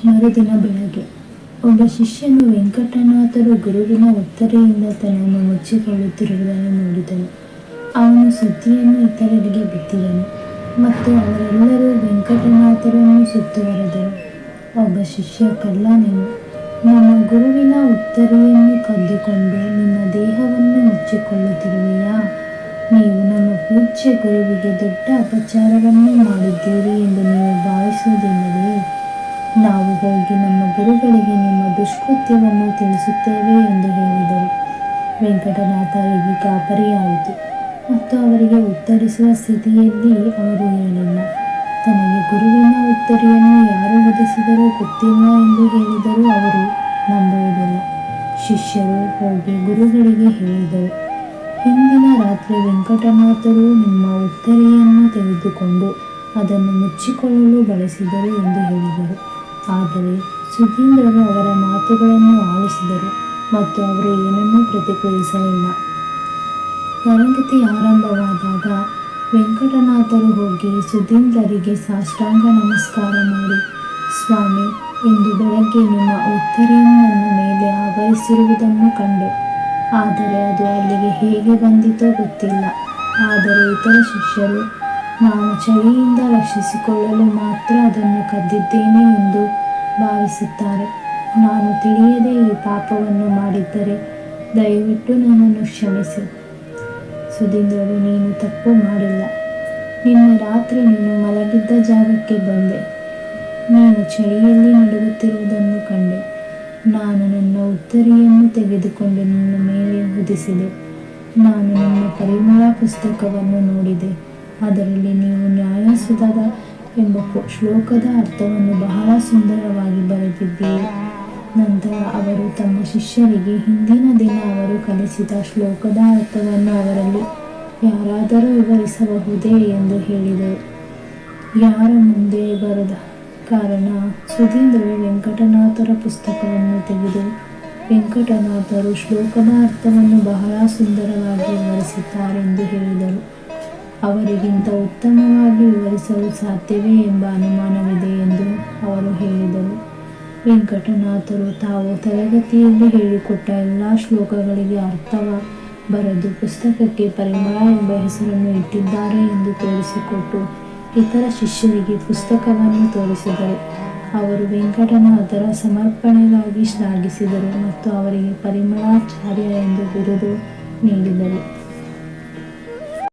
ಮರುದಿನ ಬೆಳಗ್ಗೆ ಒಬ್ಬ ಶಿಷ್ಯನು ವೆಂಕಟನಾಥರು ಗುರುವಿನ ಉತ್ತರೆಯಿಂದ ತನ್ನನ್ನು ಮುಚ್ಚಿಕೊಳ್ಳುತ್ತಿರುವುದನ್ನು ನೋಡಿದನು. ಅವನು ಸುದ್ದಿಯನ್ನು ಇತರರಿಗೆ ಬಿತ್ತಿದನು ಮತ್ತು ಅವರೆಲ್ಲರೂ ವೆಂಕಟನಾಥರನ್ನು ಸುತ್ತುವರೆದರು. ಒಬ್ಬ ಶಿಷ್ಯ, ಕಳ್ಳನೇನು, ನಮ್ಮ ಗುರುವಿನ ಉತ್ತರೆಯನ್ನು ಕದ್ದುಕೊಂಡು ನಿಮ್ಮ ದೇಹವನ್ನು ಮುಚ್ಚಿಕೊಳ್ಳುತ್ತಿರುವೆಯಾ? ನೀವು ನಮ್ಮ ಪೂಜ್ಯ ಗುರುವಿಗೆ ದೊಡ್ಡ ಅಪಚಾರವನ್ನು ಮಾಡಿದ್ದೀರಿ ಎಂದು ನೀವು ಭಾವಿಸುವುದಿಲ್ಲವೇ? ನಾವು ಹೋಗಿ ನಮ್ಮ ಗುರುಗಳಿಗೆ ನಿಮ್ಮ ದುಷ್ಕೃತ್ಯವನ್ನು ತಿಳಿಸುತ್ತೇವೆ ಎಂದು ಹೇಳಿದರು. ವೆಂಕಟನಾಥರಿಗೆ ಗಾಬರಿಯಾಯಿತು ಮತ್ತು ಅವರಿಗೆ ಉತ್ತರಿಸುವ ಸ್ಥಿತಿಯಲ್ಲಿ ಅವರು ಇರಲಿಲ್ಲ. ತನಗೆ ಗುರುವಿನ ಉತ್ತರೆಯನ್ನು ಯಾರು ಒದಿಸಿದರೂ ಗೊತ್ತಿಲ್ಲ ಎಂದು ಹೇಳಿದರೂ ಅವರು ನಂಬುವುದಿಲ್ಲ. ಶಿಷ್ಯರು ಹೋಗಿ ಗುರುಗಳಿಗೆ ಹೇಳಿದರು, ಹಿಂದಿನ ರಾತ್ರಿ ವೆಂಕಟನಾಥರು ನಿಮ್ಮ ಉತ್ತರೆಯನ್ನು ತೆಗೆದುಕೊಂಡು ಅದನ್ನು ಮುಚ್ಚಿಕೊಳ್ಳಲು ಬಳಸಿದರು ಎಂದು ಹೇಳಿದರು. ಆದರೆ ಸುಧೀಂದ್ರರು ಅವರ ಮಾತುಗಳನ್ನು ಆಲಿಸಿದರು ಮತ್ತು ಅವರು ಏನನ್ನೂ ಪ್ರತಿಕ್ರಿಯಿಸಲಿಲ್ಲ. ತರಗತಿ ಆರಂಭವಾದಾಗ ವೆಂಕಟನಾಥರು ಹೋಗಿ ಸುಧೀಂದ್ರರಿಗೆ ಸಾಷ್ಟಾಂಗ ನಮಸ್ಕಾರ ಮಾಡಿ, ಸ್ವಾಮಿ, ಇಂದು ಬೆಳಗ್ಗೆ ನಿಮ್ಮ ಉತ್ತರೆಯನ್ನು ನನ್ನ ಮೇಲೆ ಆವರಿಸಿರುವುದನ್ನು ಕಂಡೆ. ಆದರೆ ಅದು ಅಲ್ಲಿಗೆ ಹೇಗೆ ಬಂದಿತೋ ಗೊತ್ತಿಲ್ಲ. ಆದರೆ ಇತರ ಶಿಷ್ಯರು ನಾನು ಚಳಿಯಿಂದ ರಕ್ಷಿಸಿಕೊಳ್ಳಲು ಮಾತ್ರ ಅದನ್ನು ಕದ್ದಿದ್ದೇನೆ ಎಂದು ಭಾವಿಸುತ್ತಾರೆ. ನಾನು ತಿಳಿಯದೆ ಈ ಪಾಪವನ್ನು ಮಾಡಿದ್ದರೆ ದಯವಿಟ್ಟು ನನ್ನನ್ನು ಕ್ಷಮಿಸಿ. ಸುಧೀಂದ್ರರು, ನೀನು ತಪ್ಪು ಮಾಡಿಲ್ಲ. ನಿನ್ನೆ ರಾತ್ರಿ ನೀನು ಮಲಗಿದ್ದ ಜಾಗಕ್ಕೆ ಬಂದೆ. ನೀನು ಚಳಿಯಲ್ಲಿ ನಡುಗುತ್ತಿರುವುದನ್ನು ಕಂಡೆ. ನಾನು ನನ್ನ ಉತ್ತರೆಯನ್ನು ತೆಗೆದುಕೊಂಡು ನಿನ್ನ ಮೇಲೆ ಹೊದಿಸಿದೆ. ನಾನು ನಿನ್ನ ಪರಿಮಳ ಪುಸ್ತಕವನ್ನು ನೋಡಿದೆ. ಅದರಲ್ಲಿ ನೀವು ನ್ಯಾಯಸುಧದ ಎಂಬ ಶ್ಲೋಕದ ಅರ್ಥವನ್ನು ಬಹಳ ಸುಂದರವಾಗಿ ಬರೆದಿದ್ದೀರಿ. ನಂತರ ಅವರು ತಮ್ಮ ಶಿಷ್ಯರಿಗೆ ಹಿಂದಿನ ದಿನ ಅವರು ಕಲಿಸಿದ ಶ್ಲೋಕದ ಅರ್ಥವನ್ನು ಅವರಲ್ಲಿ ಯಾರಾದರೂ ವಿವರಿಸಬಹುದೇ ಎಂದು ಹೇಳಿದರು. ಯಾರ ಮುಂದೆ ಬರದ ಕಾರಣ ಸುಧೀಂದ್ರರು ವೆಂಕಟನಾಥರ ಪುಸ್ತಕವನ್ನು ತೆಗೆದು, ವೆಂಕಟನಾಥರು ಶ್ಲೋಕದ ಅರ್ಥವನ್ನು ಬಹಳ ಸುಂದರವಾಗಿ ವಿವರಿಸಿದ್ದಾರೆ ಎಂದು ಹೇಳಿದರು. ಅವರಿಗಿಂತ ಉತ್ತಮವಾಗಿ ವಿವರಿಸಲು ಸಾಧ್ಯವೇ ಎಂಬ ಅನುಮಾನವಿದೆ ಎಂದು ಅವರು ಹೇಳಿದರು. ವೆಂಕಟನಾಥರು ತಾವು ತರಗತಿಯಲ್ಲಿ ಹೇಳಿಕೊಟ್ಟ ಎಲ್ಲ ಶ್ಲೋಕಗಳಿಗೆ ಅರ್ಥವ ಬರೆದು ಪುಸ್ತಕಕ್ಕೆ ಪರಿಮಳ ಎಂಬ ಹೆಸರನ್ನು ಇಟ್ಟಿದ್ದಾರೆ ಎಂದು ತೋರಿಸಿಕೊಟ್ಟು ಇತರ ಶಿಷ್ಯರಿಗೆ ಪುಸ್ತಕವನ್ನು ತೋರಿಸಿದರು. ಅವರು ವೆಂಕಟನಾಥರ ಸಮರ್ಪಣೆಗಾಗಿ ಶ್ಲಾಘಿಸಿದರು ಮತ್ತು ಅವರಿಗೆ ಪರಿಮಳಾಚಾರ್ಯ ಎಂದು ಬಿರುದು ನೀಡಿದರು.